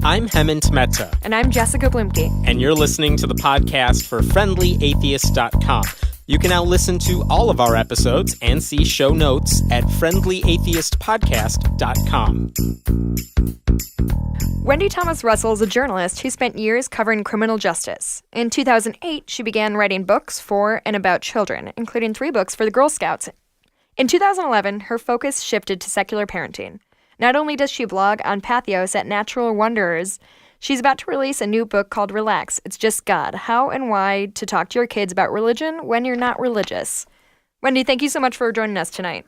I'm Hemant Mehta. And I'm Jessica Blumke. And you're listening to the podcast for FriendlyAtheist.com. You can now listen to all of our episodes and see show notes at FriendlyAtheistPodcast.com. Wendy Thomas Russell is a journalist who spent years covering criminal justice. In 2008, she began writing books for and about children, including 3 books for the Girl Scouts. In 2011, her focus shifted to secular parenting. Not only does she blog on Patheos at Natural Wanderers, she's about to release a new book called Relax, It's Just God, How and Why to Talk to Your Kids About Religion When You're Not Religious. Wendy, thank you so much for joining us tonight.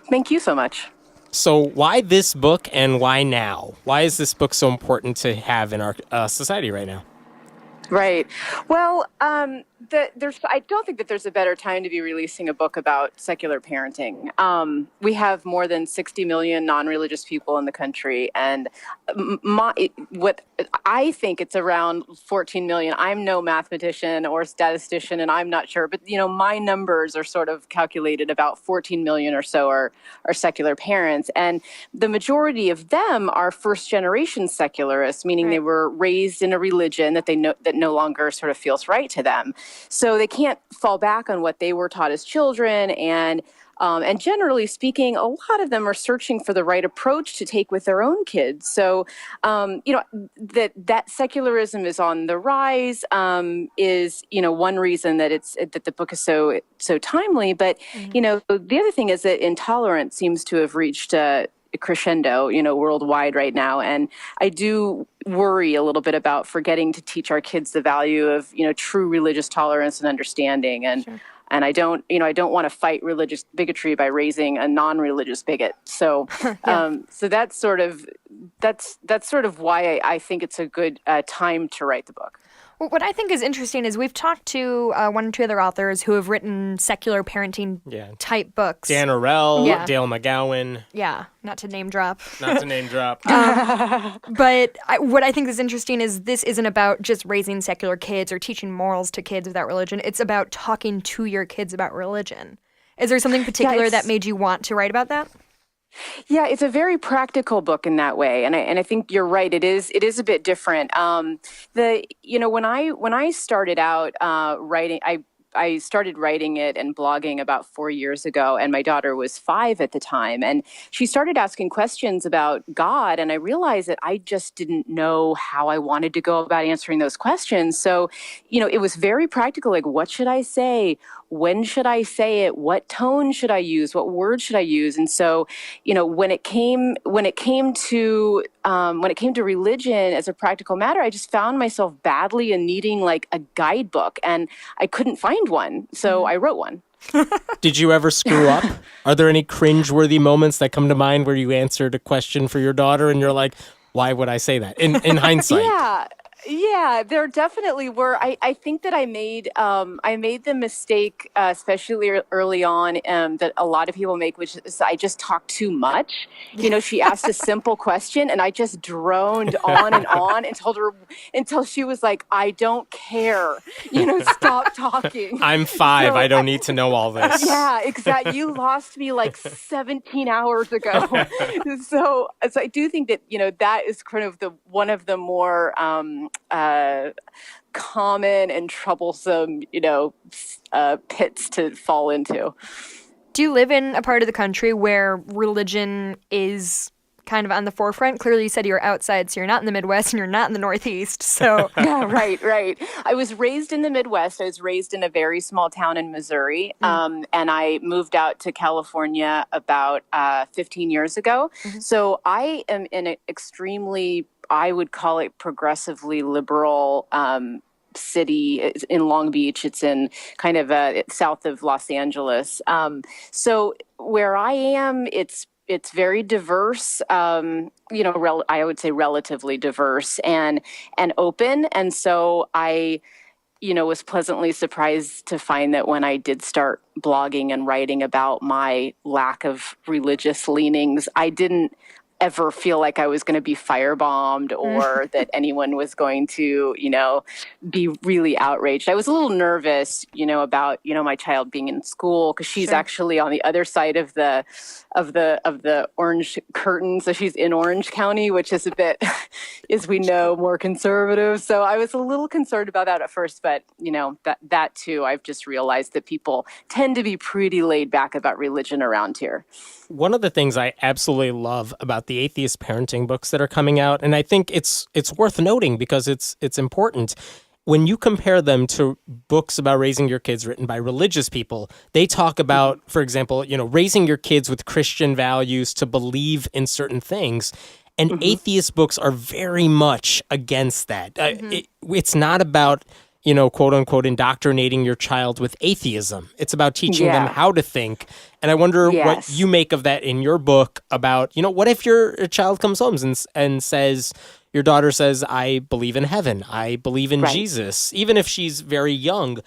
Thank you so much. So why this book and why now? Why is this book so important to have in our society right now? Right. Well, I don't think that there's a better time to be releasing a book about secular parenting. We have more than 60 million non-religious people in the country, and what I think it's around 14 million. I'm no mathematician or statistician, and I'm not sure, but my numbers are sort of calculated about 14 million or so are secular parents, and the majority of them are first-generation secularists, meaning They were raised in a religion that they know that no longer sort of feels right to them. So they can't fall back on what they were taught as children, and generally speaking, a lot of them are searching for the right approach to take with their own kids. So, that secularism is on the rise is one reason that the book is so timely. But the other thing is that intolerance seems to have reached a crescendo, worldwide right now. And I do worry a little bit about forgetting to teach our kids the value of, true religious tolerance and understanding. And, Sure. and I don't want to fight religious bigotry by raising a non-religious bigot. So, so that's sort of why I think it's a good time to write the book. Well, what I think is interesting is we've talked to 1 or 2 other authors who have written secular parenting type books. Dan Arell, Dale McGowan. Yeah, not to name drop. But what I think is interesting is this isn't about just raising secular kids or teaching morals to kids without religion. It's about talking to your kids about religion. Is there something particular that made you want to write about that? Yeah, it's a very practical book in that way, and I think you're right. It is a bit different. When I started out writing, I started writing it and blogging about 4 years ago, and my daughter was 5 at the time, and she started asking questions about God, and I realized that I just didn't know how I wanted to go about answering those questions. So, it was very practical, like, what should I say? When should I say it? What tone should I use? What words should I use? And so, when it came to religion as a practical matter, I just found myself badly in needing like a guidebook, and I couldn't find one, so I wrote one. Did you ever screw up? Are there any cringeworthy moments that come to mind where you answered a question for your daughter and you're like, why would I say that? In hindsight. Yeah, there definitely were. I think that I made the mistake, especially early on, that a lot of people make, which is I just talked too much. She asked a simple question, and I just droned on and on and told her until she was like, "I don't care. Stop talking." I'm 5. So I don't need to know all this. Yeah, exactly. You lost me like 17 hours ago. So I do think that that is kind of one of the more common and troublesome, pits to fall into. Do you live in a part of the country where religion is kind of on the forefront? Clearly you said you're outside, so you're not in the Midwest and you're not in the Northeast. So yeah, right. I was raised in the Midwest. I was raised in a very small town in Missouri, and I moved out to California about 15 years ago. Mm-hmm. So I am in an extremely, I would call it progressively liberal city in Long Beach. It's in kind of south of Los Angeles. So where I am, it's very diverse, I would say relatively diverse and open. And so I, was pleasantly surprised to find that when I did start blogging and writing about my lack of religious leanings, I didn't ever feel like I was going to be firebombed or that anyone was going to, be really outraged. I was a little nervous, about, my child being in school because she's actually on the other side of the orange curtain. So she's in Orange County, which is a bit, as we know, more conservative. So I was a little concerned about that at first, but that too, I've just realized that people tend to be pretty laid back about religion around here. One of the things I absolutely love about the atheist parenting books that are coming out, and I think it's worth noting because it's important, when you compare them to books about raising your kids written by religious people, they talk about, for example, raising your kids with Christian values to believe in certain things. And atheist books are very much against that. It's not about, quote unquote, indoctrinating your child with atheism. It's about teaching them how to think. And I wonder what you make of that in your book about, what if your child comes home and says, your daughter says, I believe in heaven, I believe in Jesus, even if she's very young.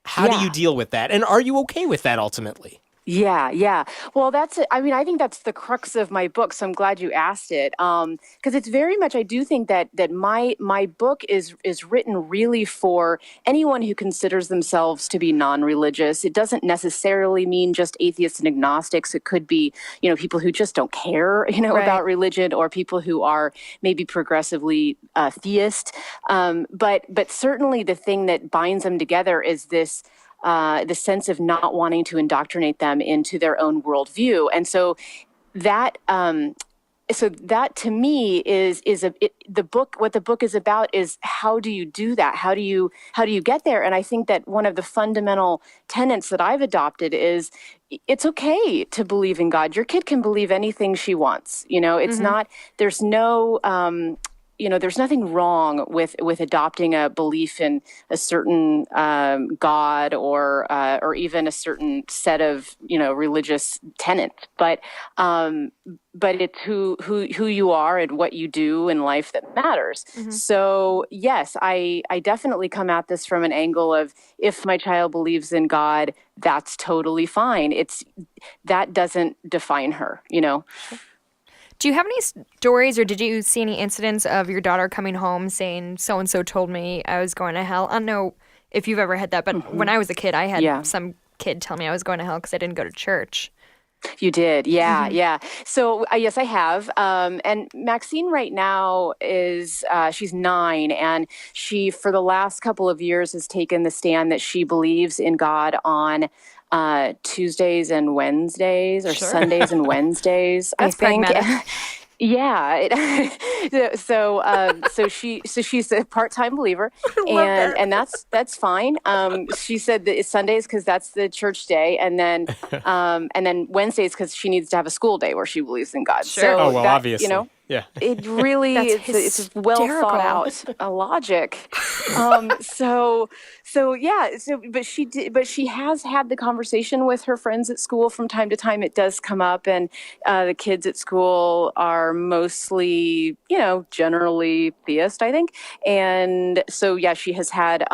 How do you deal with that? And are you okay with that ultimately? Yeah. Well, that's it. I mean, I think that's the crux of my book. So I'm glad you asked it. Because it's very much, I do think that my book is written really for anyone who considers themselves to be non-religious. It doesn't necessarily mean just atheists and agnostics. It could be, people who just don't care, about religion, or people who are maybe progressively theist. But certainly the thing that binds them together is this the sense of not wanting to indoctrinate them into their own worldview. And so that to me is the book. What the book is about is how do you do that? How do you get there? And I think that one of the fundamental tenets that I've adopted is it's okay to believe in God. Your kid can believe anything she wants. It's not. There's no. There's nothing wrong with adopting a belief in a certain God or even a certain set of religious tenets, but it's who you are and what you do in life that matters. So yes, I definitely come at this from an angle of if my child believes in God, that's totally fine. That doesn't define her. Do you have any stories or did you see any incidents of your daughter coming home saying, so-and-so told me I was going to hell? I don't know if you've ever had that, but when I was a kid, I had some kid tell me I was going to hell because I didn't go to church. You did. Yeah. So yes, I have. And Maxine right now is, she's 9, and she, for the last couple of years, has taken the stand that she believes in God on Tuesdays and Wednesdays, or Sundays and Wednesdays. That's I think. pragmatic. Yeah. So she's a part-time believer, and that's fine. She said that it's Sundays because that's the church day, and then Wednesdays because she needs to have a school day where she believes in God. Sure. So That, obviously. Yeah. It really it's well thought out a logic. But she has had the conversation with her friends at school from time to time. It does come up, and the kids at school are mostly, generally theist, I think. And so yeah, she has had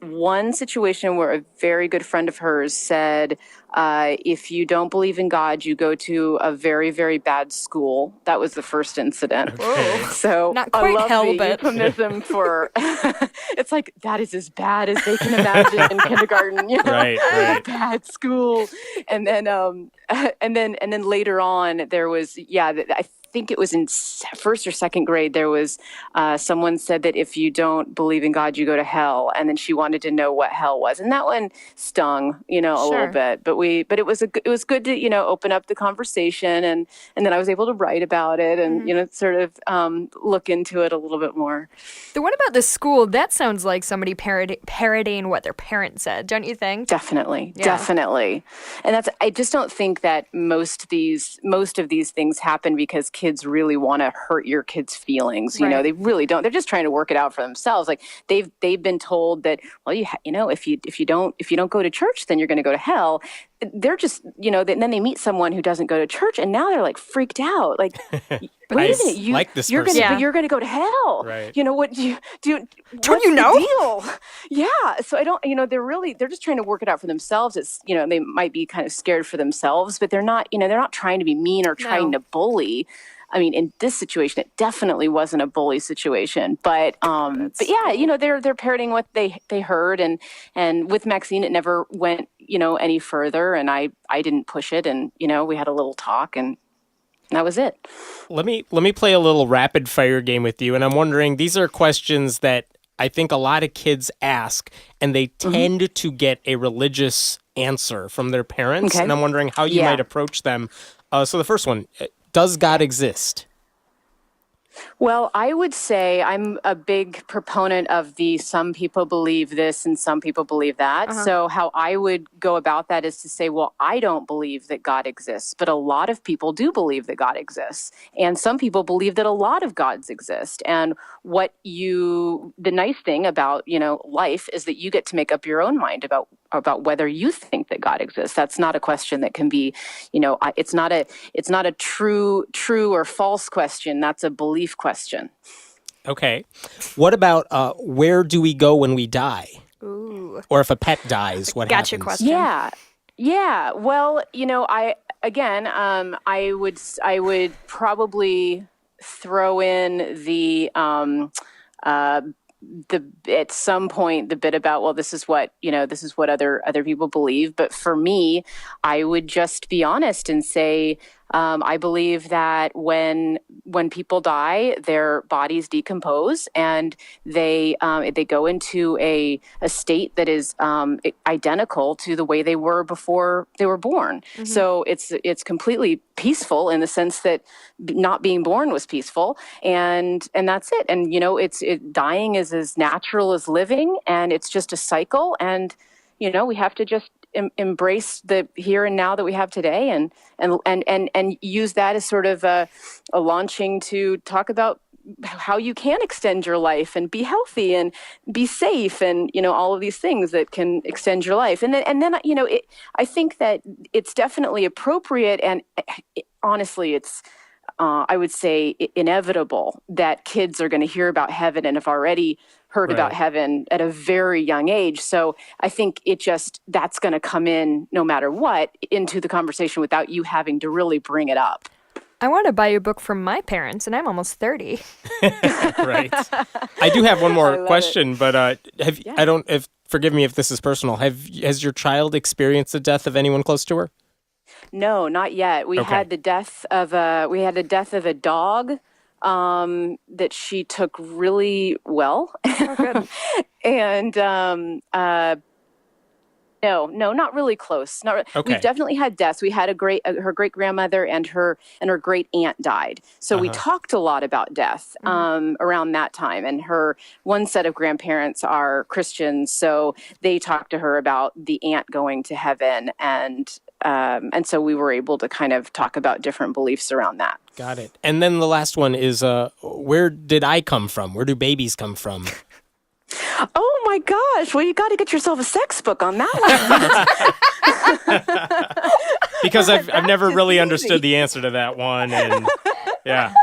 one situation where a very good friend of hers said, if you don't believe in God, you go to a very, very bad school. That was the first incident. Okay. So not quite I love hell, the but euphemism for it's like that is as bad as they can imagine in kindergarten. Right. Bad school. And then later on there was I think it was in first or second grade, there was someone said that if you don't believe in God, you go to hell. And then she wanted to know what hell was. And that one stung, a little bit. But it was good to, open up the conversation. And then I was able to write about it and, sort of look into it a little bit more. The one about the school, that sounds like somebody parodying what their parents said, don't you think? Definitely. And I just don't think that most of these things happen because kids really want to hurt your kids' feelings. They really don't. They're just trying to work it out for themselves. Like they've been told that, well, if you don't go to church, then you're going to go to hell. They're just, then they meet someone who doesn't go to church, and now they're like freaked out. Like, wait a minute, you're going to go to hell. Right. What do you do? Don't you know? Deal? Yeah. So I don't. They're just trying to work it out for themselves. It's they might be kind of scared for themselves, but they're not. They're not trying to be mean or trying to bully. I mean, in this situation, it definitely wasn't a bully situation, but yeah, you know, they're parroting what they heard, and with Maxine, it never went, you know, any further, and I didn't push it, and, you know, we had a little talk, and that was it. Let me play a little rapid fire game with you, and I'm wondering, these are questions that I think a lot of kids ask, and they tend to get a religious answer from their parents, and I'm wondering how you might approach them. So the first one, does God exist? Well, I would say I'm a big proponent of the some people believe this and some people believe that. So how I would go about that is to say, well, I don't believe that God exists, but a lot of people do believe that God exists. And some people believe that a lot of gods exist. And the nice thing about, you know, life is that you get to make up your own mind about whether you think that God exists. That's not a question that can be, you know, it's not a true or false question. That's a belief question. Okay. What about where do we go when we die? Ooh. Or if a pet dies, what Gotcha happens? question. Yeah. Well, you know, I would probably throw in at some point the bit about, well, this is what other people believe. But for me, I would just be honest and say, I believe that when people die, their bodies decompose and they go into a state that is identical to the way they were before they were born. So it's completely peaceful in the sense that not being born was peaceful, and that's it. And you know, dying is as natural as living, and it's just a cycle. And you know, we have to just embrace the here and now that we have today, and use that as sort of a launching to talk about how you can extend your life and be healthy and be safe, and you know, all of these things that can extend your life. And then you know, I think that it's definitely appropriate, and honestly, it's I would say inevitable that kids are going to hear about heaven and have already heard about heaven at a very young age. So I think that's going to come in no matter what into the conversation without you having to really bring it up. I want to buy you a book from my parents, and I'm almost 30. Right. I do have one more question, but forgive me if this is personal. Has your child experienced the death of anyone close to her? No, not yet. We had the death of a dog that she took really well. Oh, good. And no, not really close. Not really. Okay. We've definitely had deaths. We had her great grandmother and her great aunt died. So we talked a lot about death around that time. And her one set of grandparents are Christians, so they talked to her about the aunt going to heaven, and so we were able to kind of talk about different beliefs around that. Got it. And then the last one is, where did I come from? Where do babies come from? Oh my gosh! Well, you got to get yourself a sex book on that one. Because I've never really understood the answer to that one, and yeah.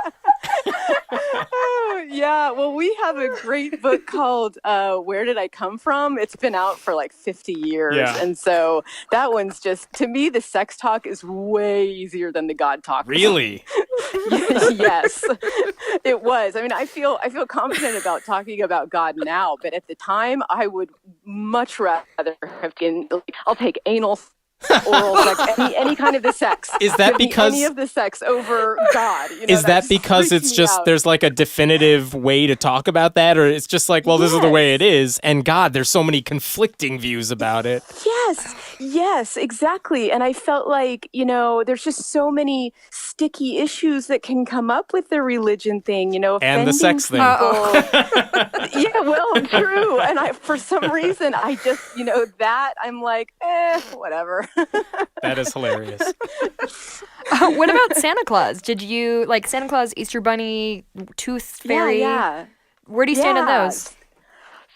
Yeah, well, we have a great book called Where Did I Come From? It's been out for like 50 years. Yeah. And so that one's just, to me, the sex talk is way easier than the God talk. Really? Yes, it was. I mean, I feel confident about talking about God now, but at the time, I would much rather have I'll take anal oral sex, any kind of the sex. Is that because any of the sex over God? You know, is that because it's just there's like a definitive way to talk about that, or it's just like, well, this is the way it is, and God, there's so many conflicting views about it. Yes, exactly. And I felt like, you know, there's just so many sticky issues that can come up with the religion thing, you know, and the sex thing. Yeah, well, true. And for some reason, I just, you know, that I'm like, whatever. That is hilarious. What about Santa Claus? Did you like Santa Claus, Easter Bunny, Tooth Fairy? Yeah. Where do you stand on those?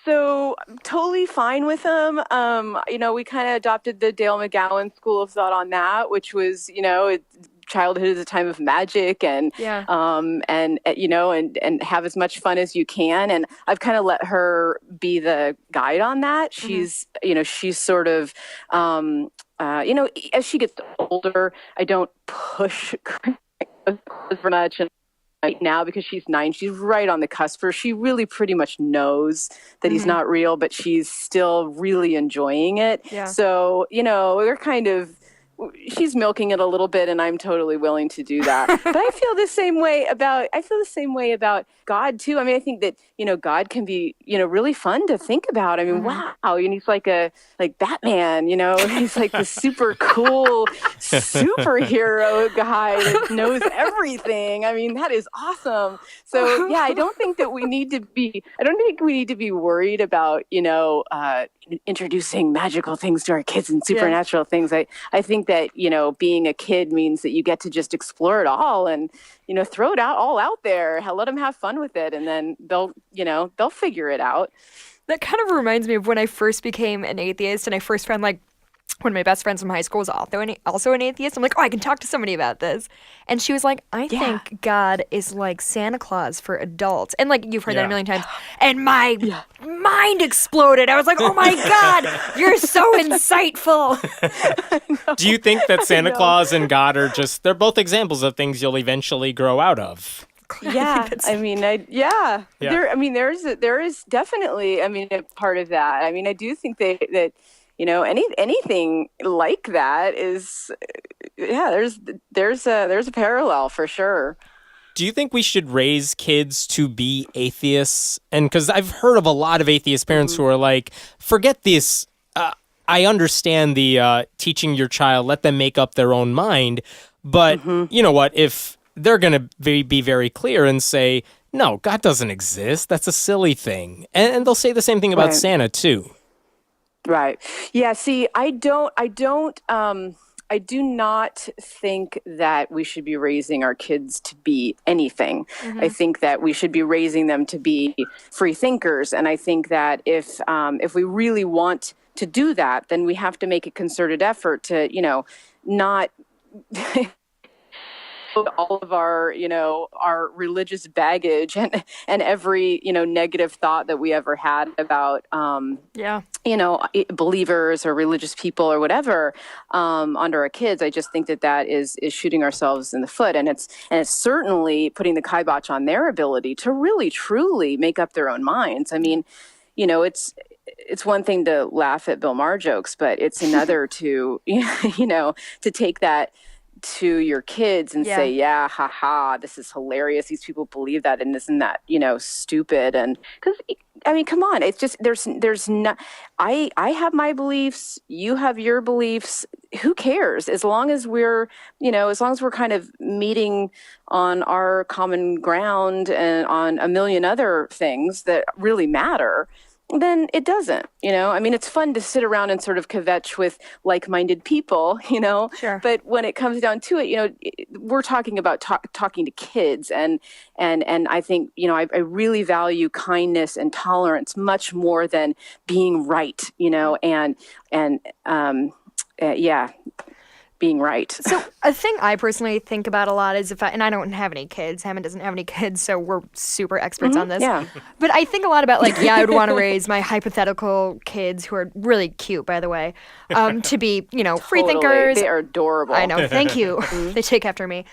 So totally fine with them. You know, we kind of adopted the Dale McGowan school of thought on that, which was, you know, childhood is a time of magic, and you know, and have as much fun as you can. And I've kind of let her be the guide on that. She's, you know, she's sort of, you know, as she gets older, I don't push for much, and right now, because she's 9, she's right on the cusp where she really pretty much knows that he's not real, but she's still really enjoying it. Yeah. So, we're kind of, she's milking it a little bit, and I'm totally willing to do that. But I feel the same way about God too. I mean, I think that, God can be, really fun to think about. I mean, wow. And he's like Batman, he's like the super cool superhero guy that knows everything. I mean, that is awesome. So yeah, I don't think we need to be worried about, introducing magical things to our kids and supernatural things. I think that, being a kid means that you get to just explore it all and, throw it all out there. Let them have fun with it. And then they'll figure it out. That kind of reminds me of when I first became an atheist and I first found one of my best friends from high school was also an atheist. I'm like, oh, I can talk to somebody about this. And she was like, I think God is like Santa Claus for adults. And you've heard that a million times. And my mind exploded. I was like, oh my God, you're so insightful. Do you think that Santa Claus and God are they're both examples of things you'll eventually grow out of? Yeah, there is definitely, a part of that. I mean, I do think that anything like that is, there's a parallel for sure. Do you think we should raise kids to be atheists? And because I've heard of a lot of atheist parents who are like, forget this. I understand the teaching your child, let them make up their own mind. But you know what? If they're going to be very clear and say, no, God doesn't exist. That's a silly thing. And they'll say the same thing about Santa too. Right. Yeah. See, I do not think that we should be raising our kids to be anything. I think that we should be raising them to be free thinkers. And I think that if we really want to do that, then we have to make a concerted effort to, not all of our religious baggage and every, negative thought that we ever had about, believers or religious people or whatever, onto our kids. I just think that is shooting ourselves in the foot. And it's certainly putting the kibosh on their ability to really, truly make up their own minds. I mean, it's one thing to laugh at Bill Maher jokes, but it's another to, to take that to your kids and say, haha, this is hilarious. These people believe that, and isn't that, stupid? And because, I mean, come on, it's just, there's not, I have my beliefs, you have your beliefs. Who cares? As long as we're kind of meeting on our common ground and on a million other things that really matter, then it doesn't, I mean, it's fun to sit around and sort of kvetch with like-minded people, Sure. But when it comes down to it, we're talking about talking to kids, and I think, I really value kindness and tolerance much more than being right, being right. So a thing I personally think about a lot is and I don't have any kids. Hammond doesn't have any kids, so we're super experts on this. Yeah. But I think a lot about I would want to raise my hypothetical kids, who are really cute, by the way, to be, free thinkers. They are adorable. I know. Thank you. They take after me.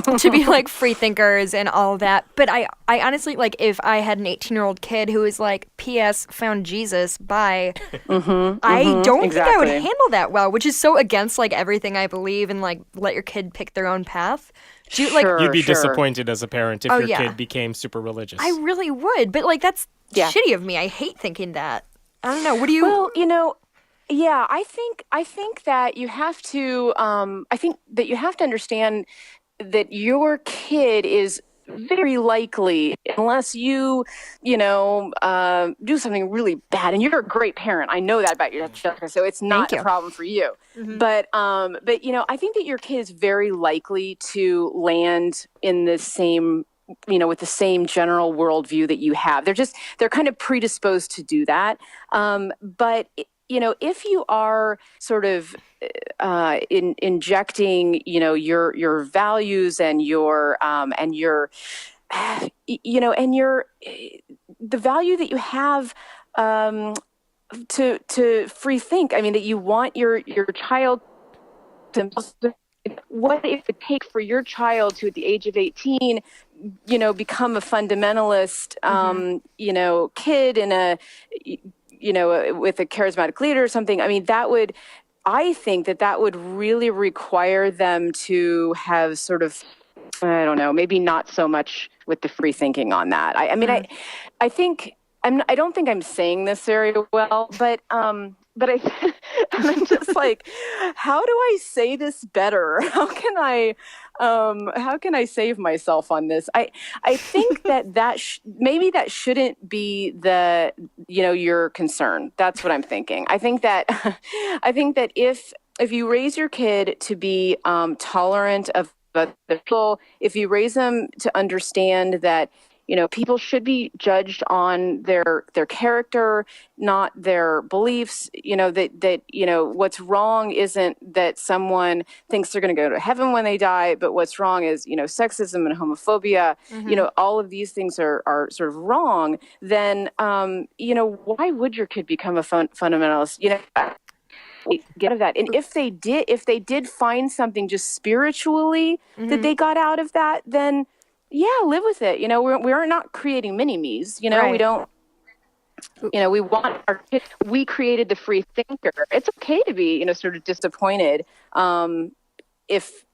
To be free thinkers and all that. But I honestly, if I had an 18-year-old kid who was P.S. found Jesus, bye. I don't think I would handle that well, which is so against everything I believe, and let your kid pick their own path. You'd be disappointed as a parent if your kid became super religious. I really would, but that's shitty of me. I hate thinking that. I don't know. What do you? Well, yeah, I think that you have to. I think that you have to understand that your kid is very likely, unless you do something really bad, and you're a great parent. I know that about you, Jessica, so it's not a problem for you. But I think that your kid is very likely to land in the same, with the same general worldview that you have. They're kind of predisposed to do that. But if you are sort of injecting, your values and your the value that you have to free think. I mean, that you want your child to what it would take for your child to, at the age of 18, become a fundamentalist, kid in with a charismatic leader or something. I mean, I think that would really require them to have sort of, I don't know, maybe not so much with the free thinking on that. I think I don't think I'm saying this very well, but I'm just like, how do I say this better? How can I save myself on this? I think maybe that shouldn't be your concern. That's what I'm thinking. I think that if you raise your kid to be tolerant of other people, if you raise them to understand that people should be judged on their character, not their beliefs. That what's wrong isn't that someone thinks they're going to go to heaven when they die, but what's wrong is sexism and homophobia. All of these things are sort of wrong. Then why would your kid become a fundamentalist? Get out of that. And if they did find something just spiritually that they got out of that, then live with it. We're not creating mini-me's, Right. We don't, we want our kids, we created the free thinker. It's okay to be, sort of disappointed if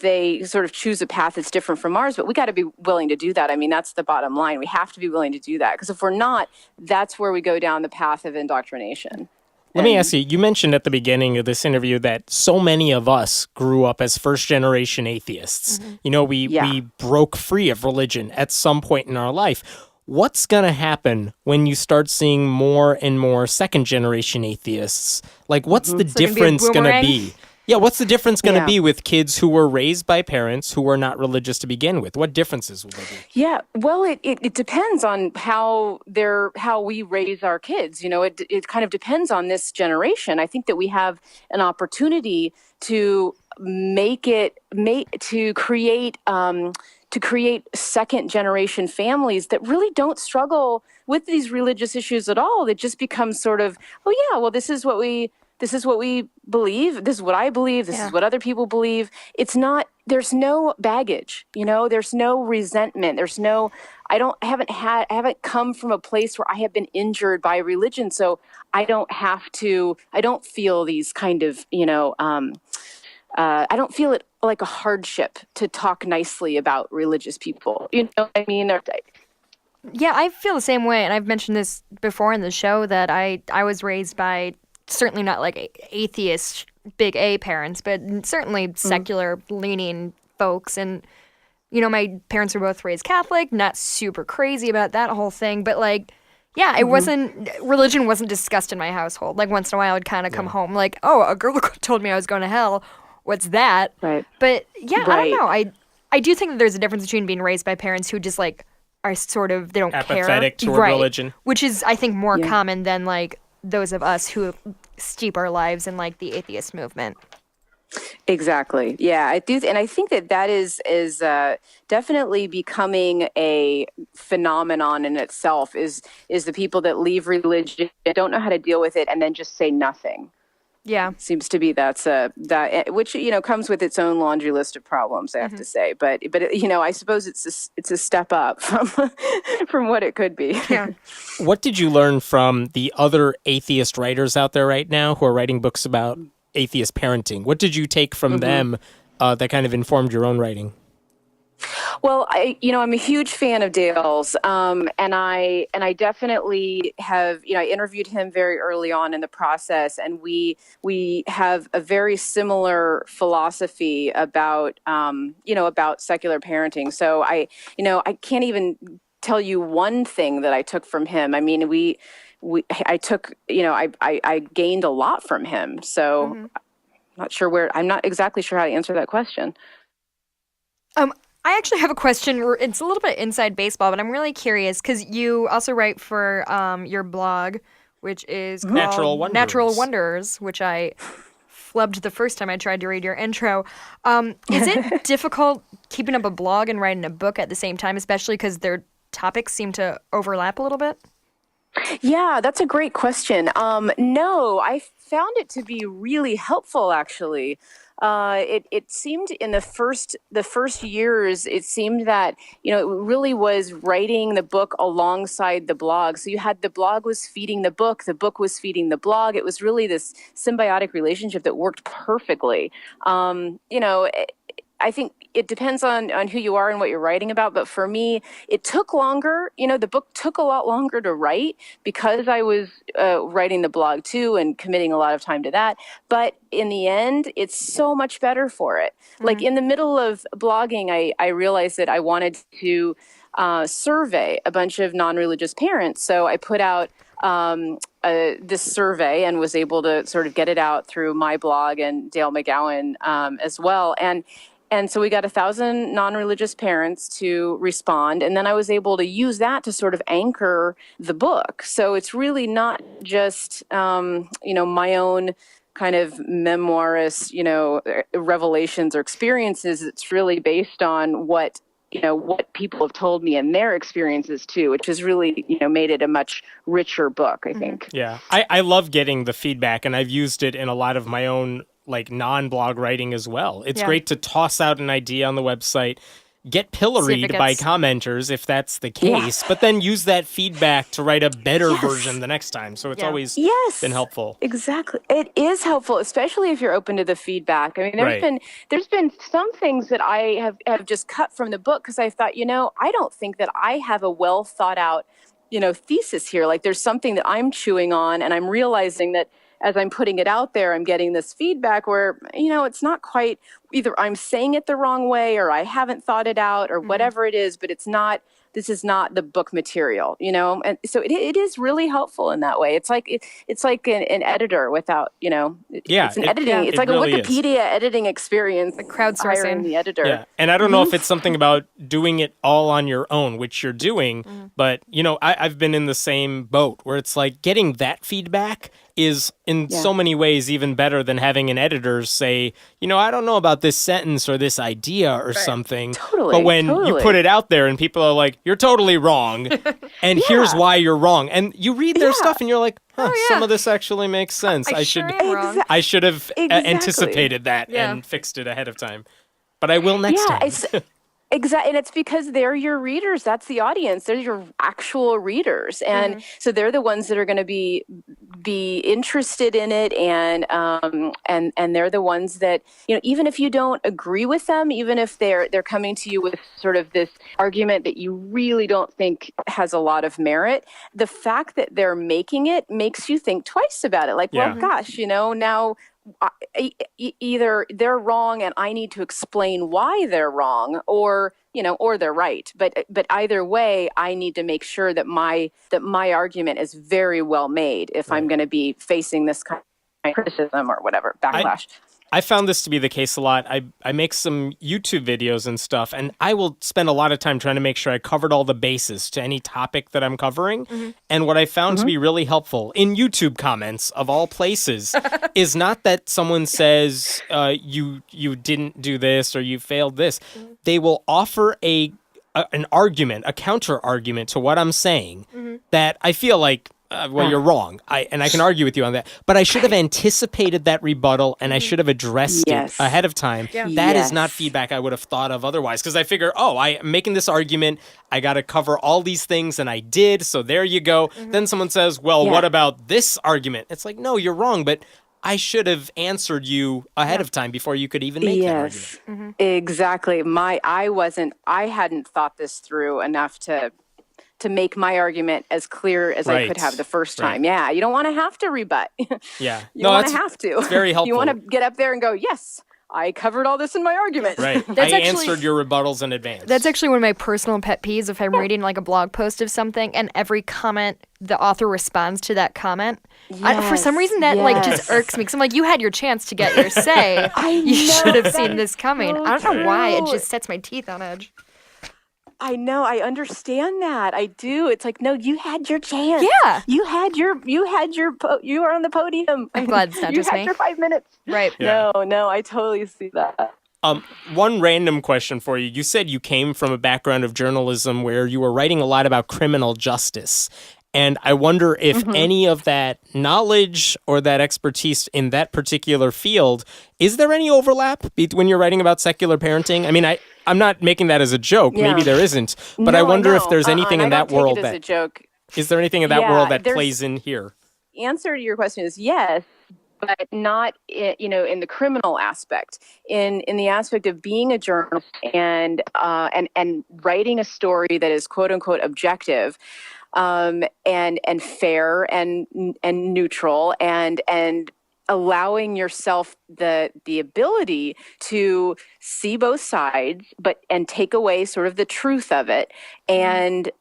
they sort of choose a path that's different from ours, but we got to be willing to do that. I mean, that's the bottom line. We have to be willing to do that, because if we're not, that's where we go down the path of indoctrination. Let me ask you, you mentioned at the beginning of this interview that so many of us grew up as first-generation atheists. We broke free of religion at some point in our life. What's going to happen when you start seeing more and more second-generation atheists? Like, what's the difference going to be? Yeah, what's the difference going to be with kids who were raised by parents who were not religious to begin with? What differences will there be? Yeah, well, it depends on how we raise our kids. It kind of depends on this generation. I think that we have an opportunity to create second generation families that really don't struggle with these religious issues at all. That just becomes sort of, this is what we believe. This is what I believe. This is what other people believe. There's no baggage, there's no resentment. I haven't come from a place where I have been injured by religion. So I don't feel these kind of, I don't feel it like a hardship to talk nicely about religious people. You know what I mean? Yeah, I feel the same way. And I've mentioned this before in the show that I was raised by certainly not like atheist big A parents, but certainly secular leaning folks. And, my parents were both raised Catholic, not super crazy about that whole thing. But religion wasn't discussed in my household. Like once in a while I would kind of come home like, oh, a girl told me I was going to hell. What's that? Right. But I don't know. I do think that there's a difference between being raised by parents who just like are sort of, they don't care. Apathetic toward religion. Which is, I think, more common than like those of us who steep our lives in like the atheist movement. Exactly. Yeah, I do, and I think that is definitely becoming a phenomenon in itself. Is the people that leave religion, don't know how to deal with it, and then just say nothing. Yeah, seems to be that which comes with its own laundry list of problems. I have to say, but I suppose it's a step up from what it could be. Yeah. What did you learn from the other atheist writers out there right now who are writing books about atheist parenting? What did you take from them that kind of informed your own writing? Well, I'm a huge fan of Dale's, and I definitely have, I interviewed him very early on in the process, and we have a very similar philosophy about, about secular parenting. So I can't even tell you one thing that I took from him. I mean, I gained a lot from him. So I'm not exactly sure how to answer that question. I actually have a question. It's a little bit inside baseball, but I'm really curious because you also write for your blog, which is called Natural Wonders, which I flubbed the first time I tried to read your intro. Is it difficult keeping up a blog and writing a book at the same time, especially because their topics seem to overlap a little bit? Yeah, that's a great question. No, I found it to be really helpful, actually. it seemed in the first years, it seemed that, you know, it really was writing the book alongside the blog. So you had the blog was feeding the book was feeding the blog. It was really this symbiotic relationship that worked perfectly. You know, I think it depends on who you are and what you're writing about. But for me, it took longer. You know, the book took a lot longer to write because I was writing the blog too and committing a lot of time to that. But in the end, it's so much better for it. Mm-hmm. Like in the middle of blogging, I realized that I wanted to survey a bunch of non-religious parents. So I put out this survey and was able to sort of get it out through my blog and Dale McGowan as well. And so we got 1,000 non-religious parents to respond. And then I was able to use that to sort of anchor the book. So it's really not just, you know, my own kind of memoirist, you know, revelations or experiences. It's really based on what people have told me and their experiences too, which has really, you know, made it a much richer book, I think. Yeah. I love getting the feedback, and I've used it in a lot of my own like non-blog writing as well. It's great to toss out an idea on the website, get pilloried by commenters if that's the case, but then use that feedback to write a better version the next time. So it's always been helpful. Exactly. It is helpful, especially if you're open to the feedback. I mean, there's been some things that I have just cut from the book because I thought, you know, I don't think that I have a well thought out, you know, thesis here. Like there's something that I'm chewing on, and I'm realizing that as I'm putting it out there, I'm getting this feedback where, you know, it's not quite, either I'm saying it the wrong way or I haven't thought it out or whatever it is, but this is not the book material, you know? And so it is really helpful in that way. It's like an editor without, you know, it's an editing. It's like really a Wikipedia editing experience. Like crowdsourcing the editor. Yeah. And I don't know if it's something about doing it all on your own, which you're doing, but, you know, I've been in the same boat where it's like getting that feedback is in so many ways even better than having an editor say, you know, I don't know about this sentence or this idea or something. Totally. But when you put it out there and people are like, you're totally wrong, and here's why you're wrong. And you read their stuff and you're like, some of this actually makes sense. I should have anticipated that and fixed it ahead of time. But I will next time. Exactly. And it's because they're your readers. That's the audience. They're your actual readers. And so they're the ones that are going to be interested in it. And they're the ones that, you know, even if you don't agree with them, even if they're coming to you with sort of this argument that you really don't think has a lot of merit, the fact that they're making it makes you think twice about it. Like, well, gosh, you know, now either they're wrong and I need to explain why they're wrong, or, you know, or they're right. But either way, I need to make sure that my argument is very well made if I'm going to be facing this kind of criticism or whatever, backlash. I found this to be the case a lot. I make some YouTube videos and stuff, and I will spend a lot of time trying to make sure I covered all the bases to any topic that I'm covering. And what I found to be really helpful in YouTube comments, of all places, is not that someone says, you didn't do this or you failed this. They will offer an argument, a counter argument to what I'm saying that I feel like, well, you're wrong. I can argue with you on that. But I should have anticipated that rebuttal, and I should have addressed it ahead of time. Yeah. That is not feedback I would have thought of otherwise. Because I figure, I'm making this argument. I got to cover all these things, and I did. So there you go. Then someone says, well, what about this argument? It's like, no, you're wrong. But I should have answered you ahead of time before you could even make that argument. Exactly. I hadn't thought this through enough to make my argument as clear as I could have the first time. Yeah, you don't want to have to rebut. You want to have to. It's very helpful. You want to get up there and go, yes, I covered all this in my argument. Right. Answered your rebuttals in advance. That's actually one of my personal pet peeves if I'm reading like a blog post of something and every comment, the author responds to that comment. For some reason that like just irks me. Because I'm like, you had your chance to get your say. You should have seen this coming. So I don't know why. It just sets my teeth on edge. I know. I understand that. I do. It's like, no, you had your chance. Yeah. You were on the podium. I'm glad it's not just me. You had your 5 minutes. Right. Yeah. No, I totally see that. One random question for you. You said you came from a background of journalism where you were writing a lot about criminal justice. And I wonder if any of that knowledge or that expertise in that particular field, is there any overlap when you're writing about secular parenting? I mean, I'm not making that as a joke. Yeah. Maybe there isn't. But No, I wonder if know. there's anything in that world I don't take it as a joke. Is there anything in that world that plays in here? Answer to your question is yes, but not in the criminal aspect. In the aspect of being a journalist and writing a story that is quote unquote objective, and fair and neutral and allowing yourself the ability to see both sides, and take away sort of the truth of it, and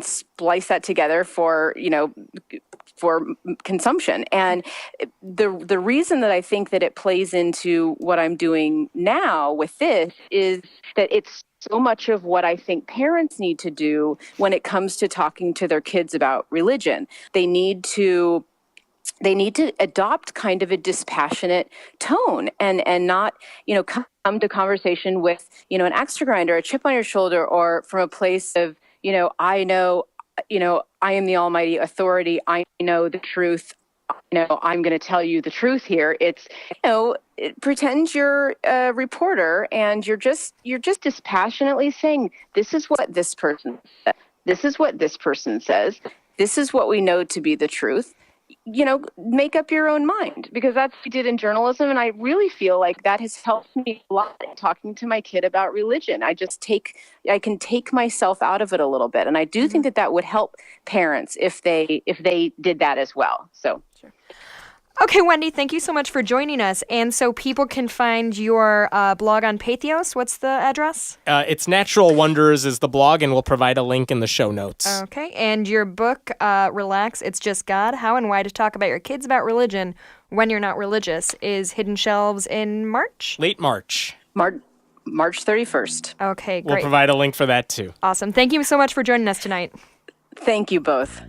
splice that together for consumption. And the reason that I think that it plays into what I'm doing now with this is that it's so much of what I think parents need to do when it comes to talking to their kids about religion. They need to adopt kind of a dispassionate tone and not, come to conversation with, an axe to grind or a chip on your shoulder, or from a place of, I know, I am the almighty authority. I know the truth. I'm going to tell you the truth here. It's, pretend you're a reporter and you're just dispassionately saying, this is what this person said. This is what this person says. This is what we know to be the truth. Make up your own mind, because that's what we did in journalism. And I really feel like that has helped me a lot in talking to my kid about religion. I can take myself out of it a little bit. And I do think that would help parents if they did that as well. So. Sure. Okay, Wendy, thank you so much for joining us. And so people can find your blog on Patheos. What's the address? It's Natural Wonders is the blog, and we'll provide a link in the show notes. Okay, and your book, Relax, It's Just God, How and Why to Talk About Your Kids About Religion When You're Not Religious, is hitting shelves in March? Late March. March 31st. Okay, great. We'll provide a link for that, too. Awesome. Thank you so much for joining us tonight. Thank you both.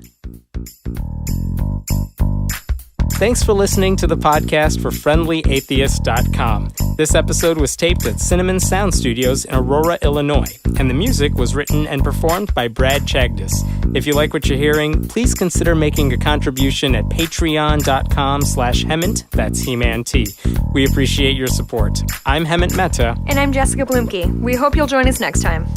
Thanks for listening to the podcast for FriendlyAtheist.com. This episode was taped at Cinnamon Sound Studios in Aurora, Illinois, and the music was written and performed by Brad Chagdis. If you like what you're hearing, please consider making a contribution at patreon.com/Hemant, that's He-Man T. We appreciate your support. I'm Hemant Mehta. And I'm Jessica Blumke. We hope you'll join us next time.